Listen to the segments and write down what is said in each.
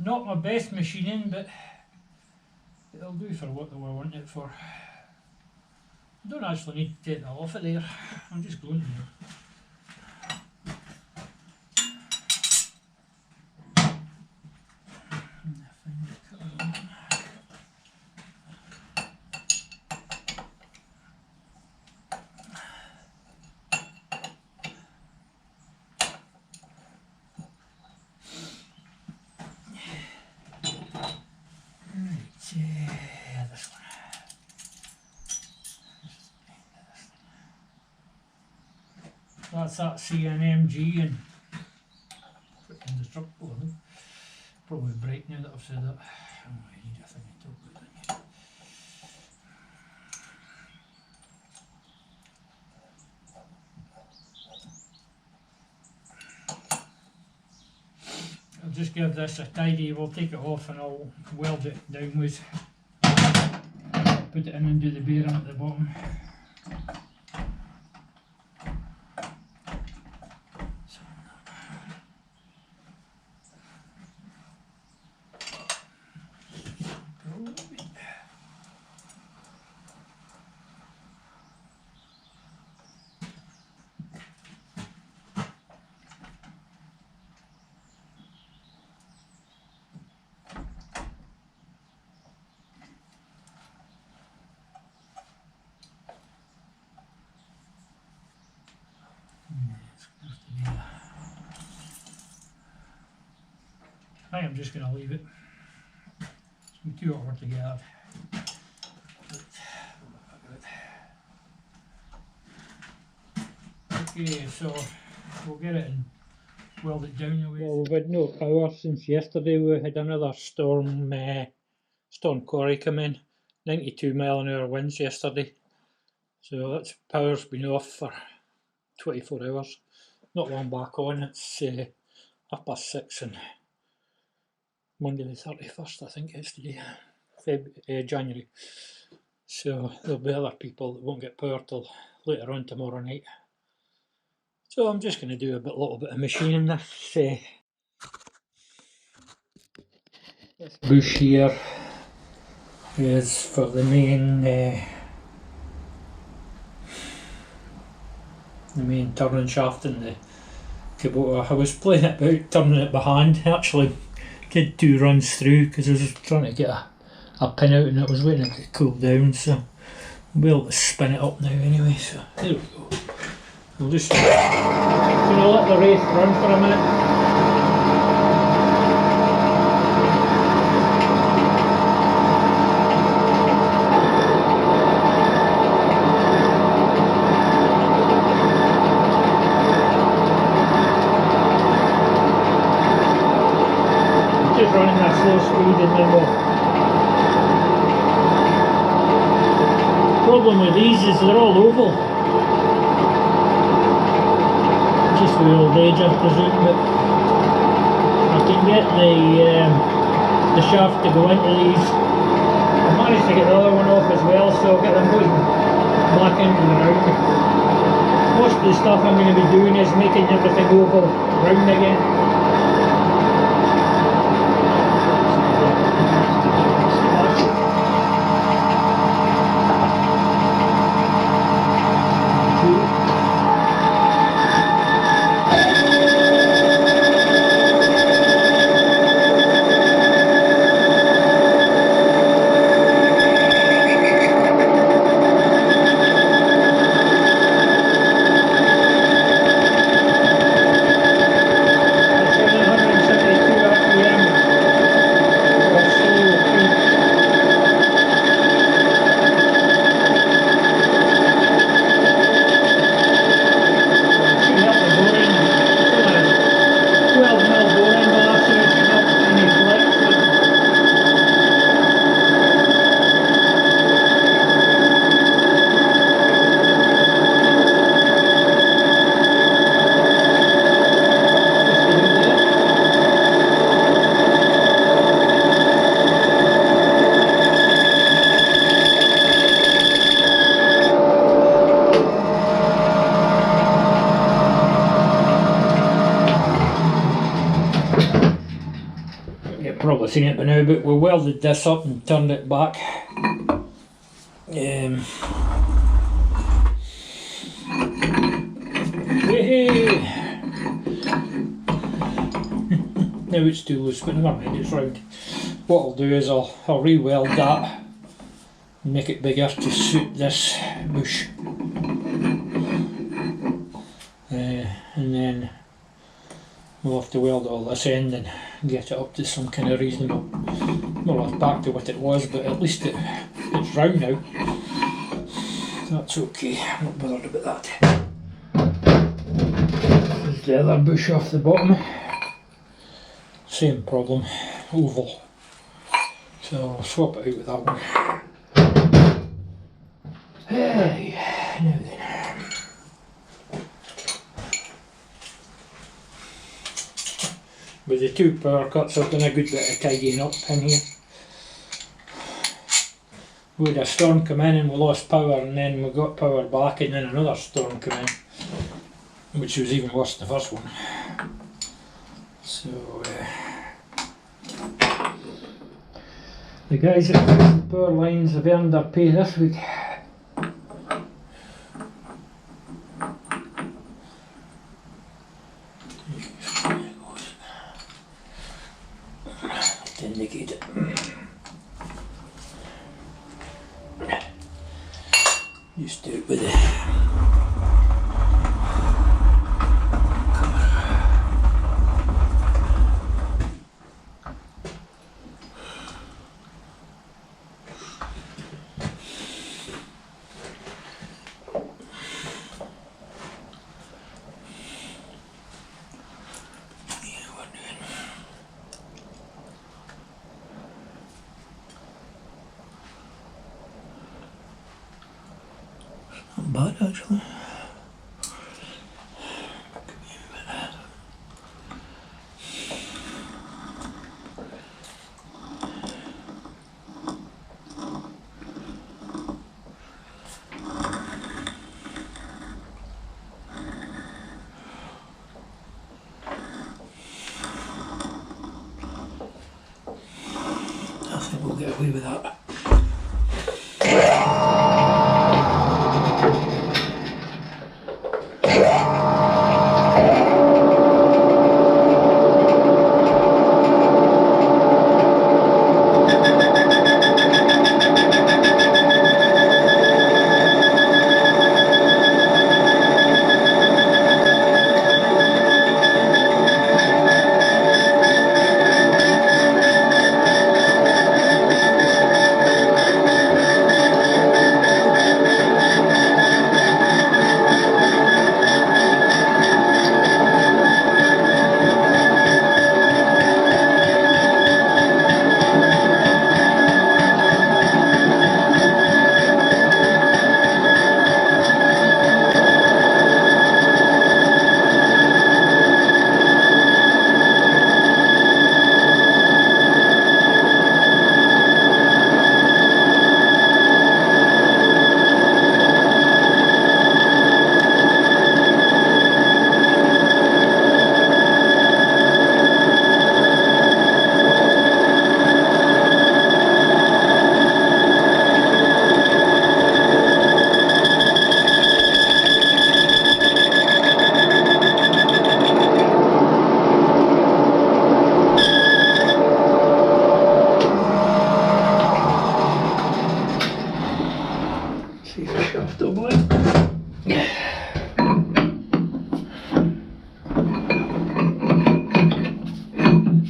Not my best machining, but it'll do for what we want it for. I don't actually need to take that off of there. I'm just going there. This one. That's that CNMG and indestructible. I think. Probably bright now that I've said that. Oh, I need a thing to talk about that. I'll just give this a tidy. We'll take it off and I'll weld it downwards. Put it in and do the bearing at the bottom. I am just going to leave it. It's too hard to get out. Okay, so we'll get it and weld it down away. Well, we've had no power since yesterday. We had another storm quarry come in. 92 mph winds yesterday. So that's power's been off for 24 hours. Not long back on. It's 6:30 and Monday the 31st, I think it's today, January. So there'll be other people that won't get power till later on tomorrow night. So I'm just going to do a little bit of machining this. This bush here is for the main turning shaft in the Kubota. I was playing it about turning it by hand. Actually did 2 runs through because I was trying to get a pin out and it was waiting to cool down, so I'll be able to spin it up now anyway. So there we go. We'll just let the race run for a minute. Running at slow speed and then the problem with these is they're all oval. Just the old age, I presume, but I can get the shaft to go into these. I managed to get the other one off as well, so I'll get them going back into the round. Most of the stuff I'm going to be doing is making everything oval round again. seen it by now, but we welded this up and turned it back. Now it's too loose, but never mind, it's round. What I'll do is I'll re-weld that and make it bigger to suit this bush. And then we'll have to weld all this end and get it up to some kind of reasonable, more or less back to what it was, but at least it's round now. That's okay, I'm not bothered about that. There's the other bush off the bottom. Same problem, oval. So I'll swap it out with that one. Hey, now then. With the two power cuts, I've done a good bit of tidying up in here. We had a storm come in and we lost power, and then we got power back, and then another storm came in, which was even worse than the first one. So the guys that fixed the power lines have earned their pay this week. To indicate it. Just do it with it. Not bad actually. I think we'll get away with that.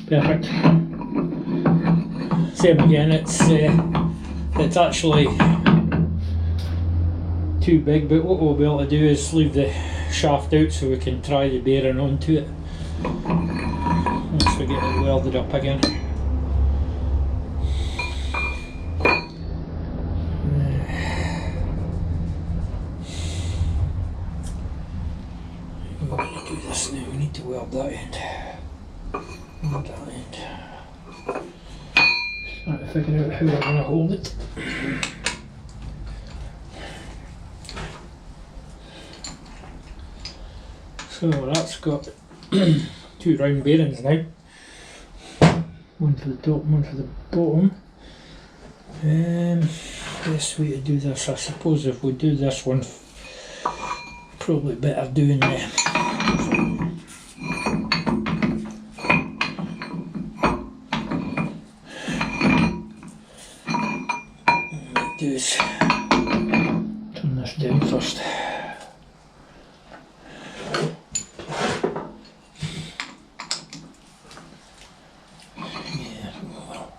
Perfect. Same again, it's actually too big, but what we'll be able to do is leave the shaft out so we can try the bearing onto it once we get it welded up again. We're going to do this now, we need to weld that end. And that end. Trying to figure out how we're going to hold it. So that's got two round bearings now. One for the top, one for the bottom. Best way to do this, I suppose if we do this one, probably better doing the do is turn this down first. Yeah, well.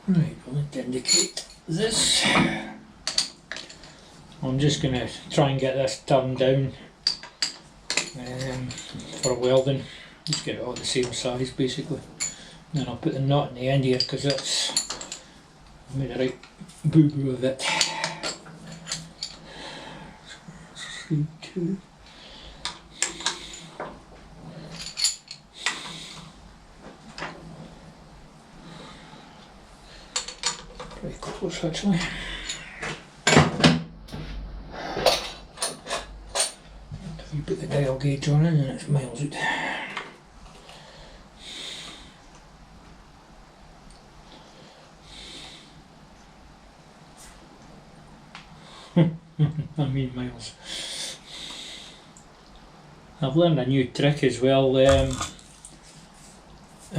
Right, we'll need to indicate this. I'm just going to try and get this turned down for welding. Just get it all the same size basically. And then I'll put the knot in the end here because that's made a right boo-boo of it. 3, 2. Pretty close actually. If you put the dial gauge on it, then it's miles out. I mean miles. I've learned a new trick as well. If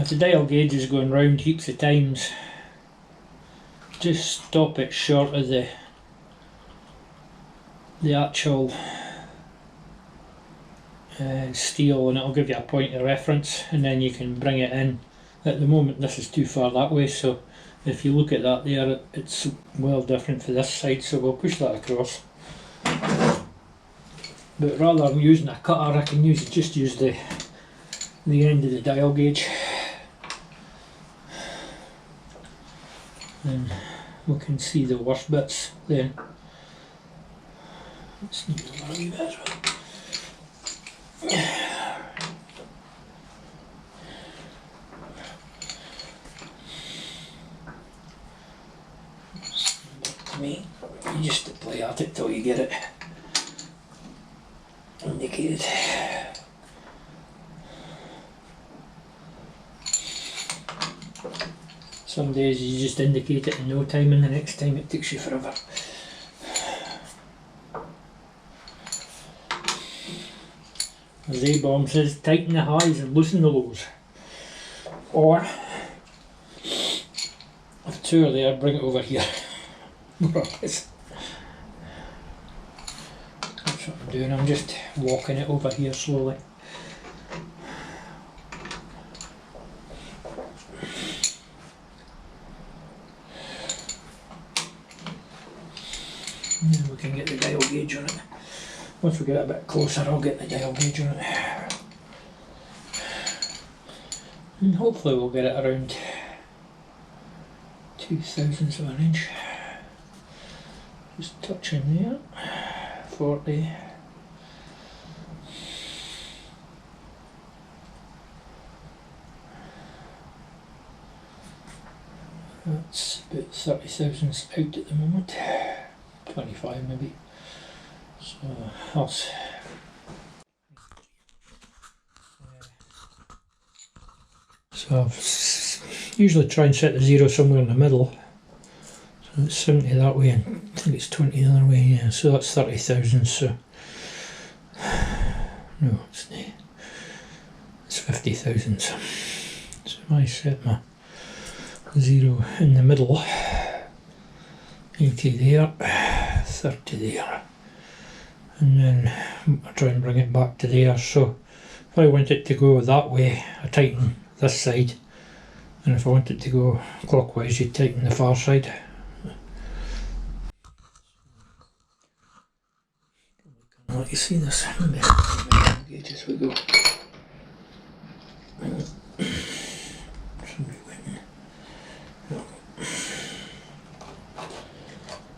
the dial gauge is going round heaps of times, just stop it short of the actual steel, and it'll give you a point of reference, and then you can bring it in. At the moment this is too far that way, so if you look at that there, it's well different for this side, so we'll push that across. But rather than using a cutter, I can just use the end of the dial gauge. And we can see the worst bits then. Let's need a wee bit as well. To me, you just play at it till you get it indicated. Some days you just indicate it in no time, and the next time it takes you forever. As A-Bomb says, tighten the highs and loosen the lows. Or, if two are there, bring it over here. That's what I'm doing, I'm just walking it over here slowly. And then we can get the dial gauge on it. Once we get it a bit closer, I'll get the dial gauge on it. And hopefully we'll get it around 2/1000 of an inch. Just touching there. 40. That's about 30,000 out at the moment. 25 maybe. So I've usually try and set the zero somewhere in the middle. So it's 70 that way, and I think it's 20 the other way, yeah. So that's 30,000, so no, it's 50,000. So if I set my zero in the middle, 80 there, 30 there, and then I try and bring it back to there. So if I want it to go that way, I tighten this side, and if I want it to go clockwise, you tighten the far side. I'll let you see this gauge as we go.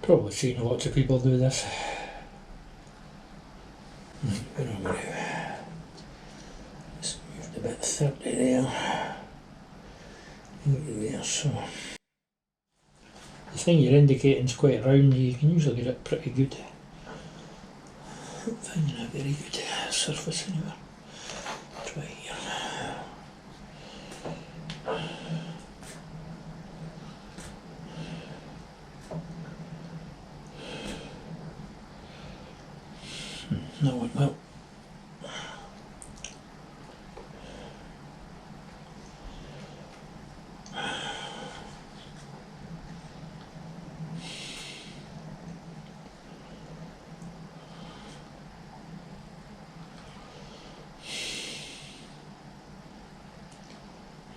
Probably seen lots of people do this. Just moved a bit 30 there. There, so the thing you're indicating is quite round, you can usually get it pretty good. Not finding a very good surface anywhere. Try here. that one will.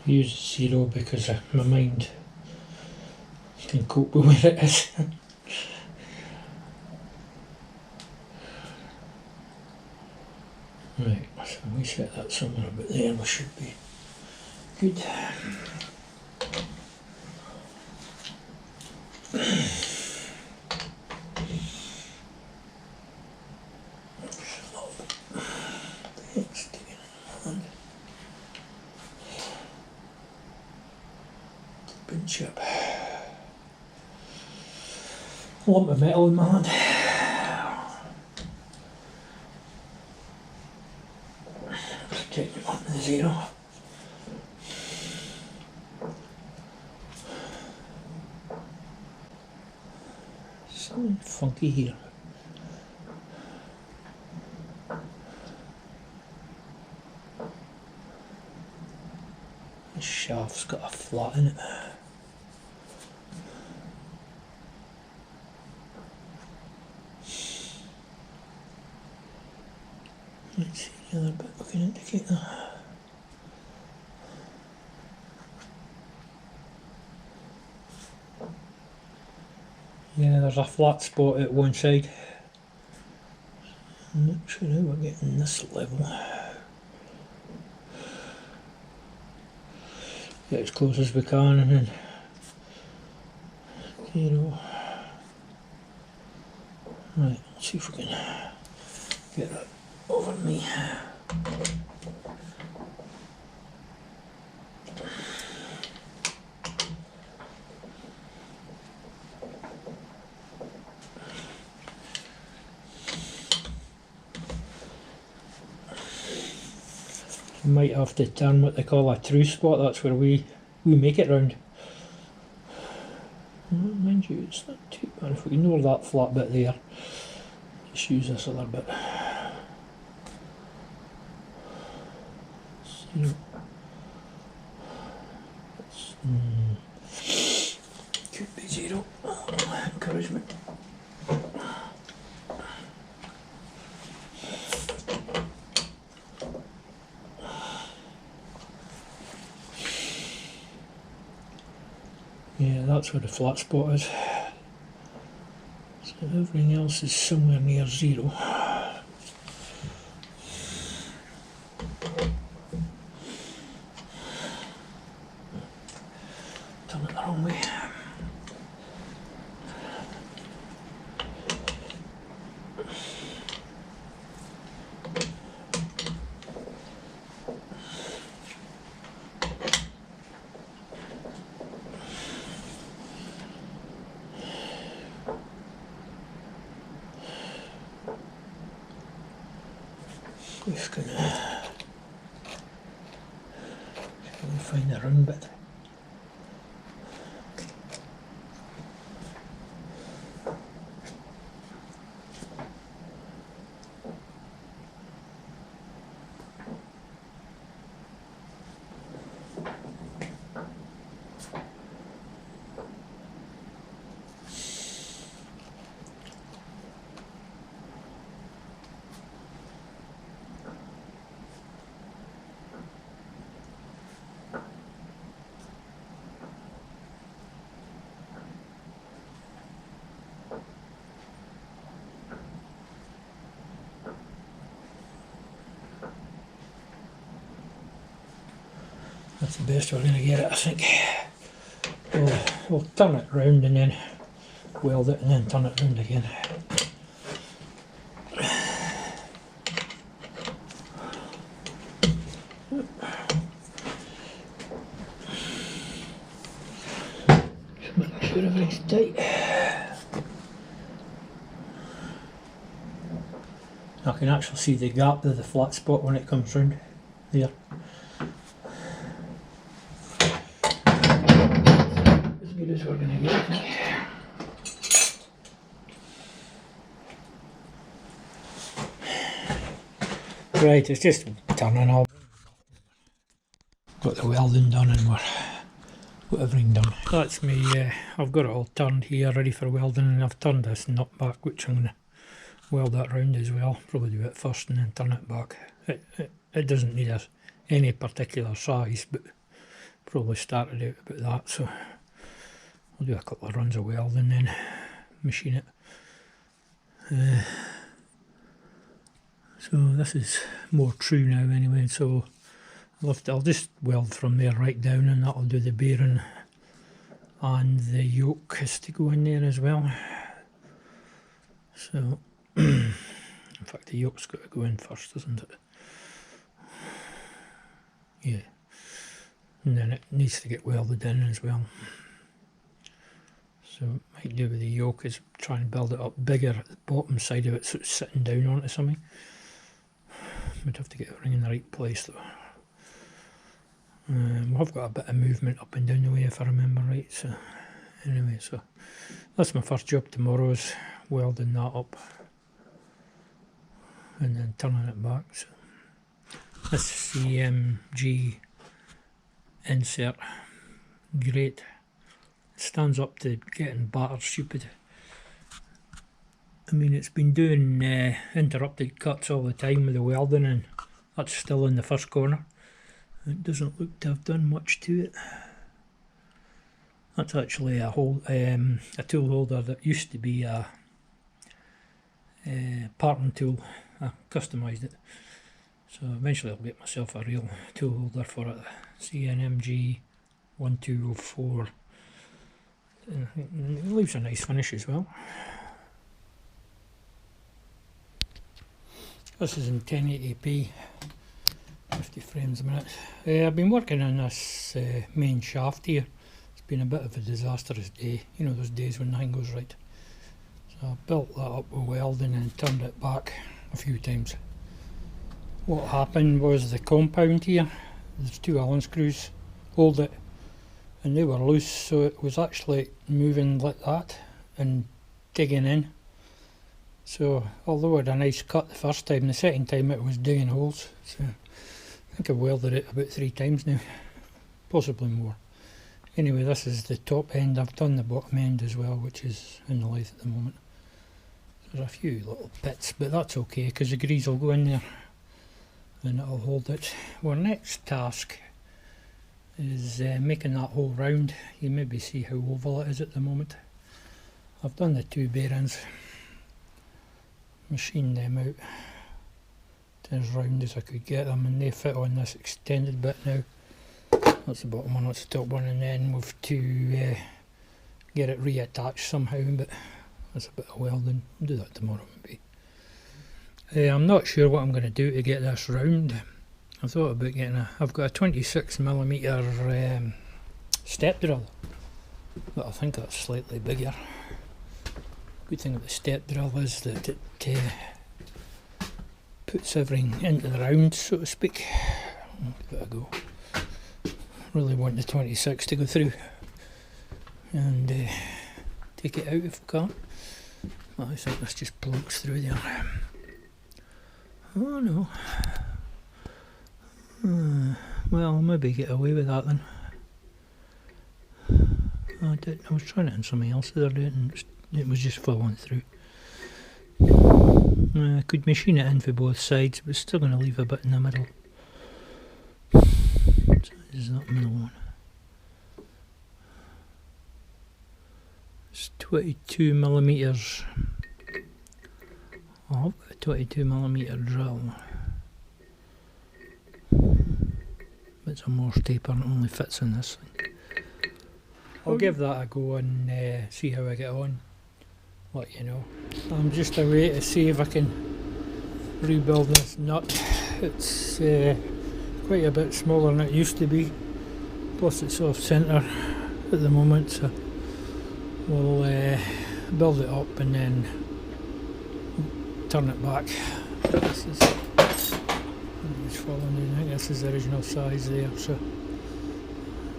Use 0 because my mind can cope with where it is. Right, so we set that somewhere about there, we should be good. Pinch up. Lump of metal in my hand. Take it on the 0. Something funky here. The shaft's got a flat in it. Let's see the other bit we can indicate that. Yeah, there's a flat spot at one side. I'm not sure how we're getting this level. Get as close as we can and then 0. Right, let's see if we can get that over me. You might have to turn what they call a true spot, that's where we make it round. Mind you, it's not too bad. If we ignore that flat bit there, just use this other bit. 0. Could be 0. Encouragement. Yeah, that's where the flat spot is. So everything else is somewhere near 0. Turn it the wrong way. Just gonna find the round bit. That's the best we're going to get it, I think. We'll turn it round and then weld it and then turn it round again. Just making sure everything's tight. I can actually see the gap of the flat spot when it comes round there. As good as we're going to get, I think. Right, it's just turning up. Got the welding done and we're got everything done. That's me, I've got it all turned here ready for welding, and I've turned this nut back, which I'm going to weld that round as well. Probably do it first and then turn it back. It doesn't need any particular size, but probably started out about that, so I'll do a couple of runs of welding and then machine it. So this is more true now anyway, so I'll just weld from there right down, and that'll do the bearing, and the yoke has to go in there as well. So in fact the yoke's got to go in first, isn't it? Yeah, and then it needs to get welded in as well. So what I might do with the yoke is try and build it up bigger at the bottom side of it so it's sitting down onto something. We'd have to get everything in the right place though. I've got a bit of movement up and down the way if I remember right, so anyway, so that's my first job tomorrow, is welding that up and then turning it back. So this CMG insert, great, it stands up to getting battered stupid. I mean, it's been doing interrupted cuts all the time with the welding, and that's still in the first corner. It doesn't look to have done much to it. That's actually a tool holder that used to be a parting tool. I customised it, so eventually I'll get myself a real tool holder for it. CNMG 1204. It leaves a nice finish as well. This is in 1080p. 50 frames a minute. I've been working on this main shaft here. It's been a bit of a disastrous day, you know, those days when nothing goes right. So I built that up with welding and turned it back a few times. What happened was the compound here, there's two Allen screws hold it, and they were loose, so it was actually moving like that and digging in. So although I had a nice cut the first time, the second time it was digging holes. So I think I've welded it about 3 times now, possibly more. Anyway, this is the top end. I've done the bottom end as well, which is in the lathe at the moment. There's a few little bits, but that's okay because the grease will go in there and it'll hold it. Our next task is making that whole round. You maybe see how oval it is at the moment. I've done the 2 bearings, machined them out as round as I could get them, and they fit on this extended bit now. That's the bottom one, that's the top one, and then we've to get it reattached somehow, but that's a bit of welding. I'll do that tomorrow maybe. I'm not sure what I'm going to do to get this round. I thought about getting I've got a 26mm step drill, but I think that's slightly bigger. Good thing about the step drill is that it puts everything into the round, so to speak. I'll give it a go. Really want the 26 to go through and take it out if we can. Well, I think this just plonks through there. Oh no. Well, I'll maybe get away with that then. I was trying it on something else the other day and it was just falling through. I could machine it in for both sides, but still going to leave a bit in the middle. So is that middle one? It's 22mm. I've got a 22mm drill. It's a Morse taper and it only fits in this thing. I'll give that a go and see how I get on. Let you know. I'm just away to see if I can rebuild this nut. It's quite a bit smaller than it used to be, plus it's off centre at the moment, so we'll build it up and then turn it back. This is it's falling in. I think this is the original size there, so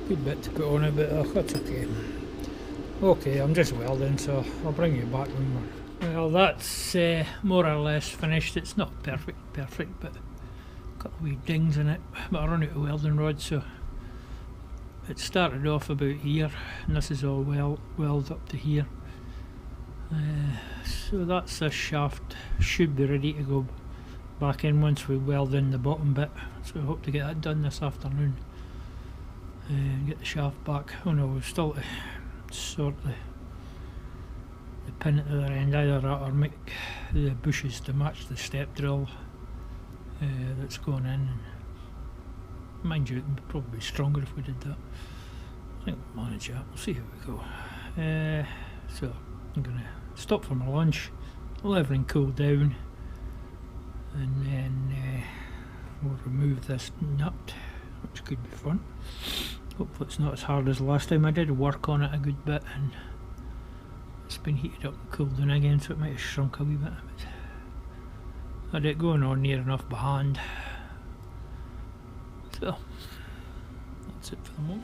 good bit to put on it, but that's okay. Okay, I'm just welding, so I'll bring you back when we're... Well, that's more or less finished. It's not perfect, but couple of wee dings in it, but I run out of welding rods, so it started off about here, and this is all welded up to here. So that's this shaft, should be ready to go back in once we weld in the bottom bit, so I hope to get that done this afternoon and get the shaft back. Oh no, we've still to sort the pin at the other end, either that or make the bushes to match the step drill that's going in. Mind you, it would probably be stronger if we did that. I think we'll manage that, we'll see how we go. So I'm going to stop for my lunch, let everything cool down, and then we'll remove this nut, which could be fun. Hopefully it's not as hard as the last time. I did work on it a good bit and it's been heated up and cooled down again, so it might have shrunk a wee bit. But I had it going on near enough behind. So that's it for the moment.